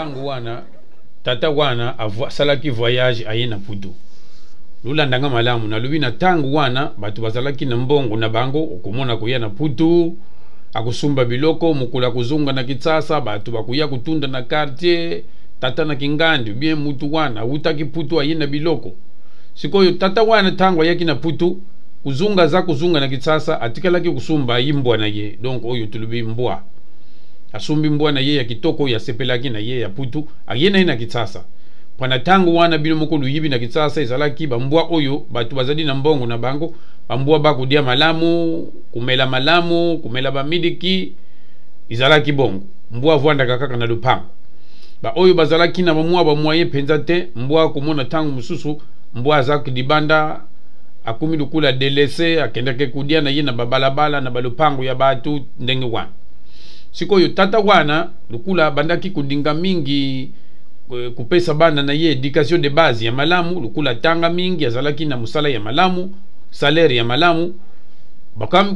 tangu wana tata wana salaki voyage ayena putu lula ndanga malamu na lubina tangu wana batu bazalaki na mbongo na bango okomona kuya na putu akusumba biloko mukula kuzunga na kitsasa batu bakuya kutunda na quartier tata na kingandi bien mutu wana utaki putu ayena biloko sikoyo tata wana tangu yaki na putu kuzunga na kitsasa atikalaki kusumba yimbwa na ye donc oyo tulubi mbwa asumbi mbwa na ye ya kitoko ya sepelaki na ye ya putu ayena ina kitsasa pana tangu wana bino mukulu yibi na kitsasa izalaki bambwa oyo batu bazadi na mbongo na bango bambwa bakudia malamu kumela bamidiki izalaki bongo mbwa vwanda kaka na lupango ba oyo bazalaki na bamwa ye penza te mbwa kumona tangu mususu mbwa azaki dibanda akumi lukula delese akendake kudia na ye na babalabala na balupango ya batu ndenge wana sikoyo tata wana lukula bandaki kudinga mingi kupesa bana na ye education de base ya malamu lukula tanga mingi azalaki na musala ya malamu salaire ya malamu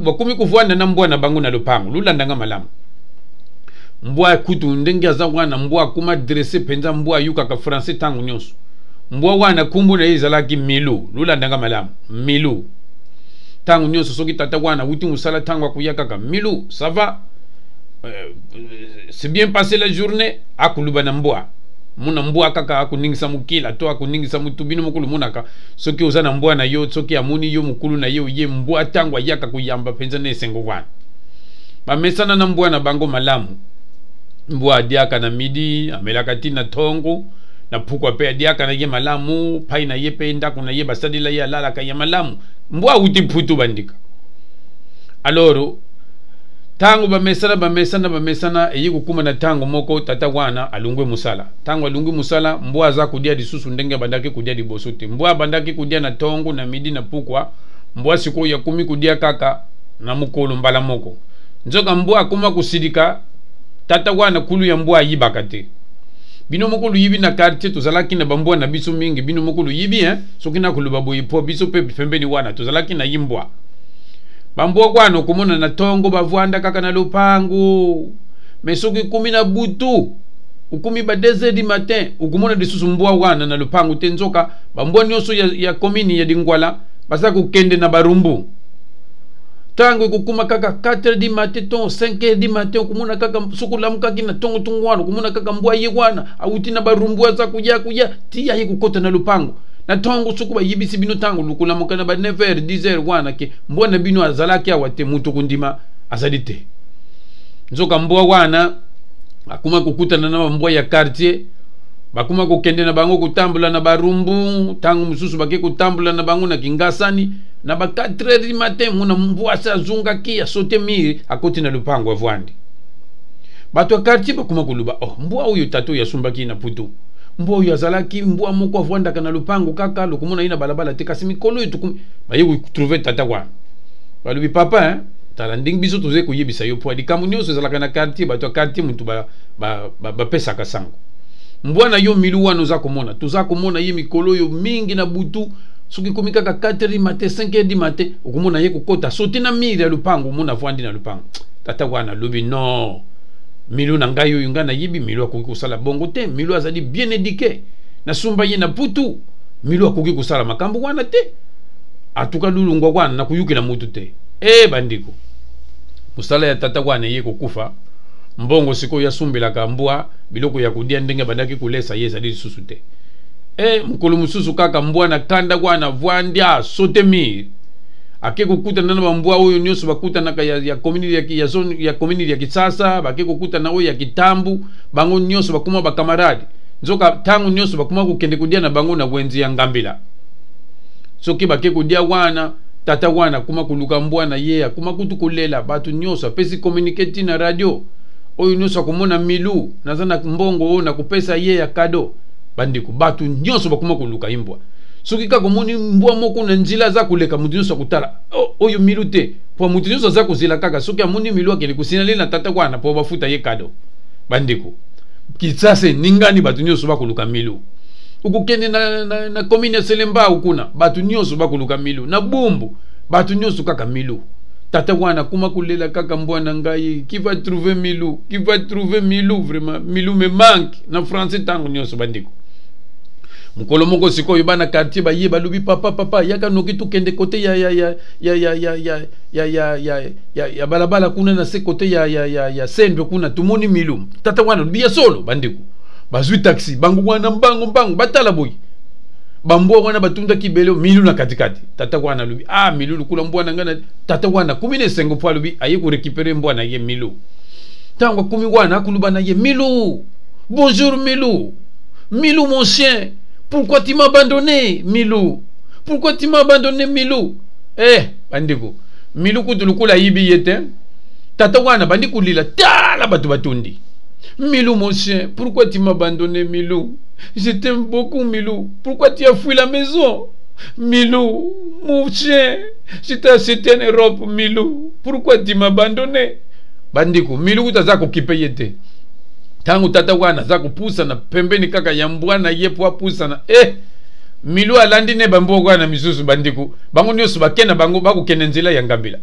bakumi kuvwanda na mbwa na bango na lupango lula ndanga malamu mbwa kutu ndenge aza wana mbwa kuma dresse penza mbwa yuka ka français tangu nyonso mbwa wana kumbu na izalaki milu lula ndanga malamu milu tangu nyonso soki tata wana wuti musala tangu akuyaka ka milu ça va c'est bien passé la journée akuluba na mbwa muna mbwa kaka akuningisa mukila to akuningisa mutubino mukulu munaka soki uzana mbwa na yo soki amuni yo mukulu na yo ye mbwa tangu yaka kuyamba penza ne sengo wana bamesana na mbwa na bango malamu mbwa adiaka na midi amelaka tina tongo na pukwa pe adiaka na ye malamu pai na ye pe ndako na ye basadila ye alala ka ye malamu mbwa uti putu bandika aloro tangu bamesana eyi kukuma na tangu moko tata wana alungwe musala tangu alungwe musala mbwa za kudia disusu ndenge bandaki kudia di bosote mbwa bandaki kudia na tongo na midi na pukwa mbwa siko ya kumi kudia kaka na mukolo mbala moko nzoka mbwa kuma kusidika tata wana kulu ya mbwa yibaka te bino mokulu yibi na quartier tozalaki na bambwa na biso mingi bino mokulu yibi soki na kuluba boyi po biso pe pembeni wana tozalaki na yimbwa bambwa kwano kumona na tongo bavwanda kaka na lupango mesoki kumi na butu ukumi ba 2h du matin ukumona disusu mbwa wana na lupango tenzoka bambwa nyoso ya komini ya Dingwala basa kukende na barumbu tango kukuma kaka 4h du matin ton 5h du matin ukumona kaka sukula mukaki na tongo tungwano ukumona kaka mbwa ye wana auti na barumbu aza kuja tia ye kukota na lupango na tongo sukuba yibisi bino tango lukula mukana ba 9h 10h wana ke mbona bino azalaki awate mutu kundima azadite nzoka mbwa wana akuma kukutana na mbwa ya quartier bakuma kukende na bango kutambula na barumbu tango mususu bake kutambula na bango na kingasani na ba 4h du matin muna mbwa sa zunga kia sote miri akoti na lupango avwandi bato ya quartier bakuma kuluba mbwa uyo tatu ya sumbaki na putu mbwa uyo azalaki mbwa moko avwanda kana lupango kaka lokumona ina balabala te kasi mikolo yetu baye trouver tata wana balubi papa tala nding biso toze kuyebisa yo po likambo nyonso ezalaka na quartier bato ya quartier mutu bapesaka sango mbwa na yo milu wana oza komona toza komona ye mikolo yo mingi na butu soki komi kaka 4h du matin 5h du matin okomona ye kokota sote na miri ya lupango omona avwandi na lupango tata wana lobi non milu na ngai oyo nga na yibi milu akoki kosala bongo te milu azali bien éduqué na sumba ye na putu milu akoki kosala makambo wana te atuka lulungwa wana na kuyukila mutu te bandiko musala ya tata wana ye kokufa mbongo siko ya sumbelaka mbwa biloko ya kudia ndenge bandaki kulesa ye ezali lisusu te mukolo mususu kaka mbwa na kanda wana vwandia sote miri ake kukutana na bambwa oyo nyonso bakutanaka ya community ya zone ya community ya Kisasa bake kukutana oyo ya Kitambu bango nyonso bakuma bakamaradi nzoka tangu nyonso bakuma kukende kudia na bango na wenzi ya Ngambila soki bake kudia wana tata wana kuma kuluka mbwa na ye kuma kutu kulela batu nyonso pesi communicate na radio oyo nyonso kumona milu nazana mbongo na kupesa ye ya kado bandiko batu nyonso bakuma kuluka imbwa soki kako moni mbwa moko na njila za kuleka mutu nyonso kutala oyo milu te po mutu nyonso za kuzila kaka soki amoni milu akele kusinali na tata wana po bafuta ye kado bandiko Kisasa ningani batu nyonso bakuluka milu ukukende na komine Selemba ukuna batu nyonso bakuluka milu na Bumbu batu nyonso kaka milu tata wana kuma kulela kaka mbwana ngai qui va trouver Milou, qui va trouver Milou, vraiment Milou me manque na français tango nyonso bandiko mukolo moko sikoyo bana quartier ba ye balubi papa yaka noki tukende kote ya balabala kuna na se kote ya sendo kuna tumoni Milou tata wana lubi ya solo bandiko bazui taxi bangu wana mbango batala boy bambo wana batunda kibelo Milou na katikati tata wana lubi Milou lukula mbwana ngana tata wana kumine sengo po lubi aye ku récupérer mbwana ye Milou tango kumi wana akuluba na ye Milou bonjour Milou mon chien, pourquoi tu m'as abandonné Milou, pourquoi tu m'as abandonné Milou bandiko Milou kutulukula yibi yete tata wana bandiko lila tala batu batundi Milou mon chien, pourquoi tu m'as abandonné Milou, je t'aime beaucoup Milou, pourquoi tu as fui la maison Milou mon chien, je t'ai acheté une robe Milou, pourquoi tu m'as abandonné bandiko Milou kutaza kukipe yete tangu tata wana za kupusa na pembeni kaka ya mbwana yepo apusa na Milou alandi ne bambo wana misusu bandiko bango nyoso bakena bango bakukene nzela ya ngambila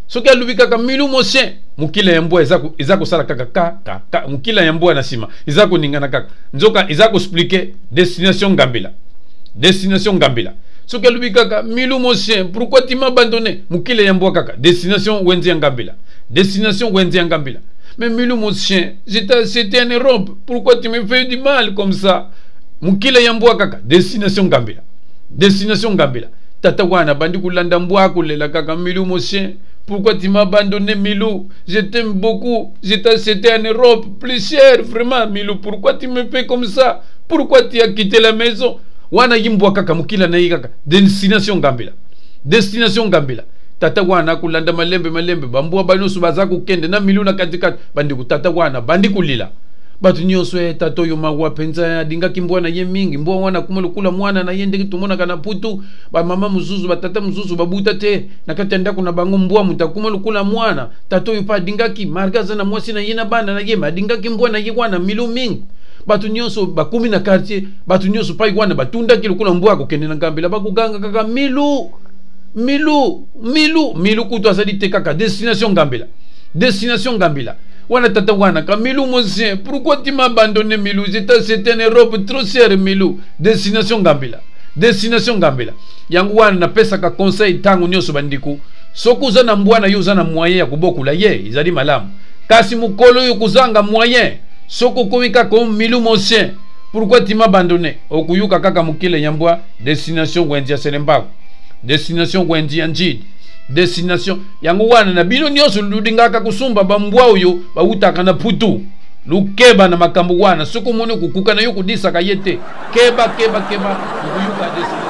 soki alubi kaka Milou mon chien mukila ya mbwa ezako sala kaka mukila ya mbwa na sima ezako ningana kaka nzoka ezako expliquer destination ngambila soki alubi kaka Milou mon chien pourquoi tu m'as abandonné mukila ya mbwa kaka destination wenzi ya ngambila mais Milou mon chien, c'était une robe, pourquoi tu me fais du mal comme ça mukila ya mbwa kaka destination ngambila tata wana bandi kulanda mbwa kulela kaka Milou mon chien, pourquoi tu m'as abandonné Milou, je t'aime beaucoup, c'était une robe plus chère vraiment Milou, pourquoi tu me fais comme ça, pourquoi tu as quitté la maison wana yimbwa kaka mukila na kaka destination ngambila tata wana kulanda malembe bambua banosu bazaku kende na Milou na katikati bandiku tata wana bandikulila batu nyoswe tato yo mawa penza ya dinga kimbwana ye mingi mbwa wana kumulukula mwana na yende kitumona kana putu ba mama muzuzu batata muzuzu babuta te na katenda kuna bango mbwa mutakumulukula mwana tato yo pa dinga ki margaza na mwasi na yena bana na yema dinga kimbwana ye wana Milou mingi batu nyonso bakumi na quartier batu nyonso pa wana batunda kilukula mbwa ko kende na ngambila bakuganga kaka Milou kutu asali te kaka destination ngambila wana tata wana ka Milou mon chien, pourquoi tu m'as abandonné Milou, c'était une robe trop chère Milou, destination ngambila yangu wana na pesa ka conseil tangu nyoso bandiku soku uzana mbwana yo uzana moyen ya kubokula ye izali malamu kasi mukolo yo kuzanga moyen soku kowika ko Milou mon chien, pourquoi tu m'as abandonné okuyuka kaka mukile nyambwa destination wendia selembako destination wendi anjid destination yangu wana na bino nyoso ludingaka kusumba bambwa uyo bautaka na putu lukeba na makambo wana soko mone kukuka na yo kudisa kayete keba ukuyuka destination